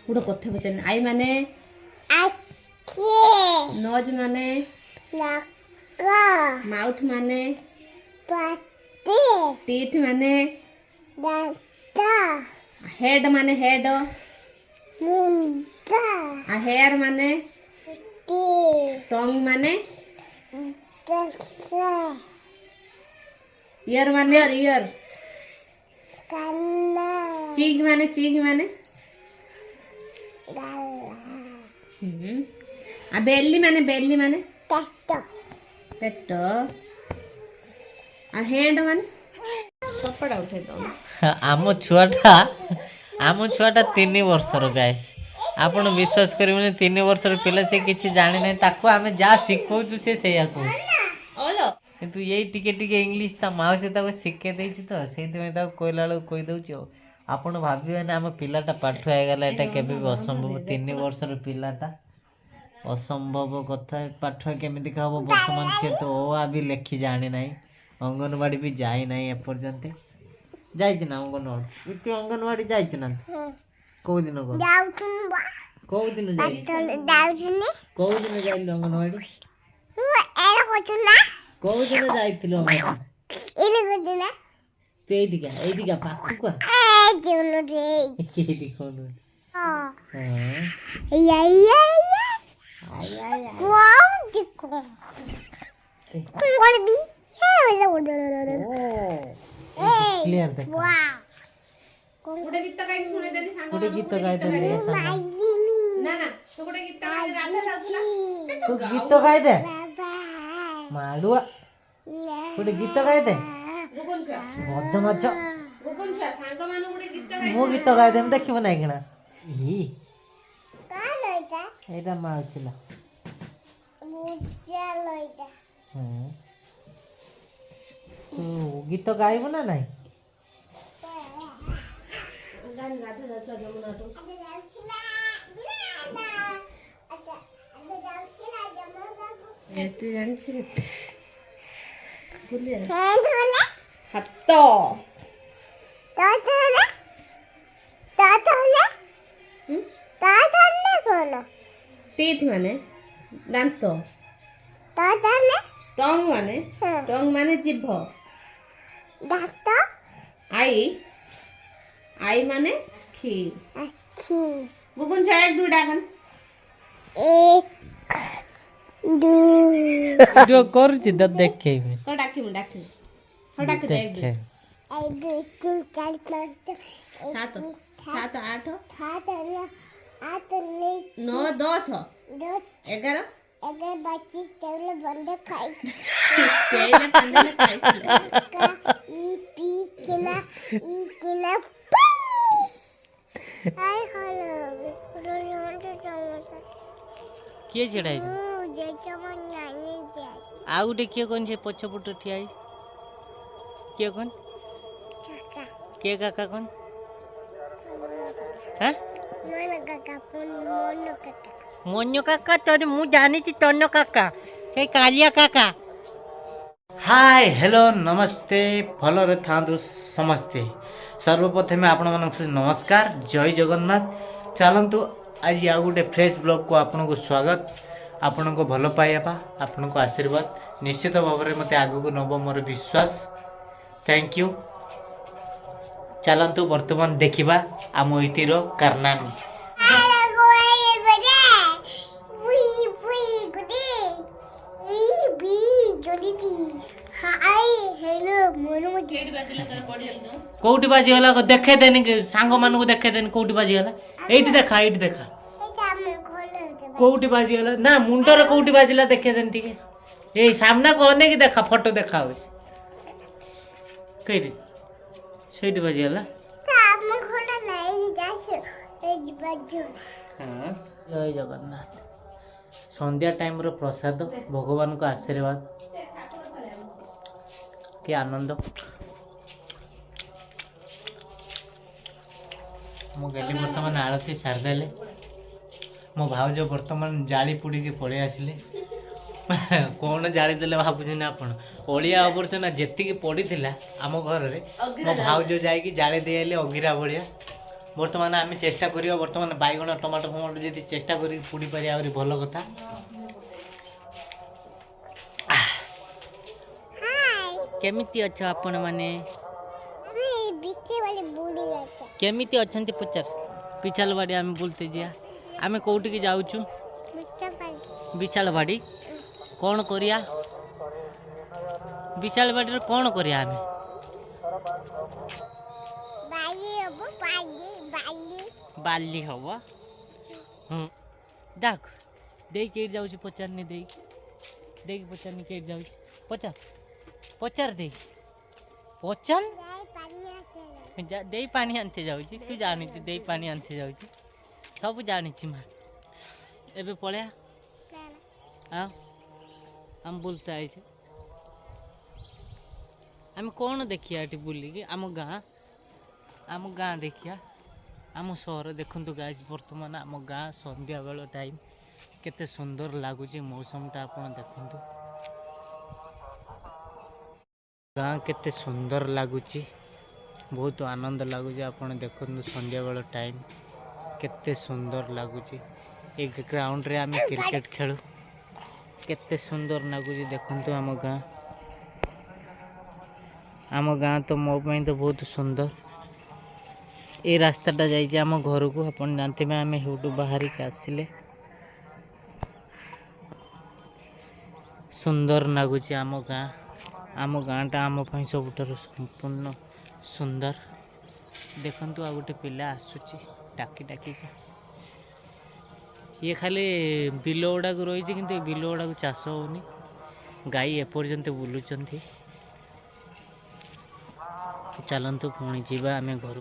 Good कथा पचार आई माने knows माने माउथ माने टीथ माने हेड माने हेड हेयर माने टंग माने ईयर माने और ईयर चीक माने आ बेली माने पेट आ हैंड माने सपड़ा उठे दो आम छुआटा 3 वर्षर गाइस आपण विश्वास करेंगे 3 वर्षर पिला से किसी जाने नहीं ताको आमे जा सिखौछु से सेया कहू ओलो किंतु यही टिके टिके इंग्लिश ता माँ से ताको शिखे देछि तो सेति में ताको कोइला लो कोइ दउछि आपण भाबिबे ना हम पिलाटा पाठ आइगला एटा केबे भी असंभव 3 वर्षर पिलाटा असंभव कथा पाठ केमिति कहबो वर्तमान से तो ओ आ भी लेखि जाने नहीं अंगनवाड़ी भी जाई नहीं एपर्यंत जाइछ ना अंगनवाड़ी इतु अंगनवाड़ी जाइछ ना को दिन को को दिन जाई को दिन जाइल अंगनवाड़ी को दिन जाइथिलो अंगनवाड़ी एदिका पाखु को एदी कोन क्लियर देख गुडे गीत गाई सुने देनी सांग गुडे गीत गाई दे ना ना तो गुडे गीत गाई राधा जाउला तू गीत गाई दे माडुआ गुडे गीत गाई दे गुगुन छा बदमाछ गुगुन छा सांग मानु गुडे गीत गाई मो गीत गाई देम देखिबो नै किना ई का लइता एटा माउचिला मुचा लइता तू गीत गाइबो ना नाही गान राधा जाउला जमुना तो तू जानछि रे गुलिया हाथ तो टीथ माने दांत टंग माने जीभ आई माने खीर गुगुन छा एक दुटा कन जो करूची त देखे तो डाकी हो डाकी दे एक सात सात आठ 9 10 11 बंदे खाई तेल बंदे खाई ई पी किना हाय किए छड़ाई आ उठे किए कौन छे पछपट ठियाई किए कौन के काका कौन हैं मोन्यो काका तो मु जानी छी तन्नो काका से कालिया काका हाय हेलो नमस्ते भल रे थांदु समस्ते सर्वप्रथम आपण मन नमस्कार जय जगन्नाथ चलंतु आज आ गोटे फ्रेश ब्लॉग को आपन को स्वागत आपन को भल पाइबा आपन को आशीर्वाद निश्चित भाव में मते आगु को नब मोर विश्वास थैंक यू चलंतु वर्तमान देखिबा आम इतिर कारनामी कौटी बाजी गला देखे देनी सांग मान को देखे देनी कौटी बाजी गला एठी देखा कौटी बाजी गला ना मुंडर कौटी बाजिला देखे देनी ठीक ए सामना को अने की देखा फोटो देखा हो कइरे सेठी बाजी गला हां जय जगन्नाथ संध्या टाइम रो प्रसाद भगवान को आशीर्वाद के आनंद मो गली बर्तमान आरती सारदेले मो भाउज बर्तमान जाली पुड़ी के पड़े आसिले कौन जाली देले भाबुछन आपण ओलिया आवर्जना जेतिकी पड़ी थिला आम घर रे मो भाउज जाई की जाली दे आइले अगिरा भलिया बर्तमान आम चेष्टा करिया बर्तमान बैगण टमाटो फमाटो जदि चेष्टा करी पुड़ी पारि आहरी भल कथा। केमिति अछ आपण माने केमिति अछंती पचार पिछाल बाड़ी आम बुलते जिया आम कौटी की जाऊँ विशाल बाड़ी कौन करिया विशाल बाड़ी कौन करिया आम बाली हम देख दे के जाऊँ पचारनी दे पचारनी के जाऊँ पचार पचार दे पचार दे पानी आनते जाऊँ तू जानी दे पानी आनते जाऊँ सब जानी माँ एबे पलैया हाँ आम बुलते आई आम कौन देखिया ये बुलिकी आम गाँ देखिया आम सहर देखु गाइस बर्तमान आम गाँ संध्या बेल टाइम केते सुंदर लगुच मौसमटा आपन देखु गाँ केते सुंदर लगुच बहुत आनंद लगुच आपन देखु संध्या बेल टाइम केते सुंदर लगुच एक ग्राउंड रे आम क्रिकेट खेलु केते सुंदर लगुच देखु आम गाँ तो मो पे तो बहुत सुंदर ये रास्ताटा जाइए आम घर को आप जानते हैं आम यूट्यूब बाहर के आसिले सुंदर लगुच आम गाँटा आम सब संपूर्ण सुंदर देखु आ गोटे पिला आसुची टाकी टाकी ये खाली बिल गुड़ा रही कि बिल गुड़ा चाष होनी गाई एपर्यंत बुलूं चलतु पुणी जावा आम घर।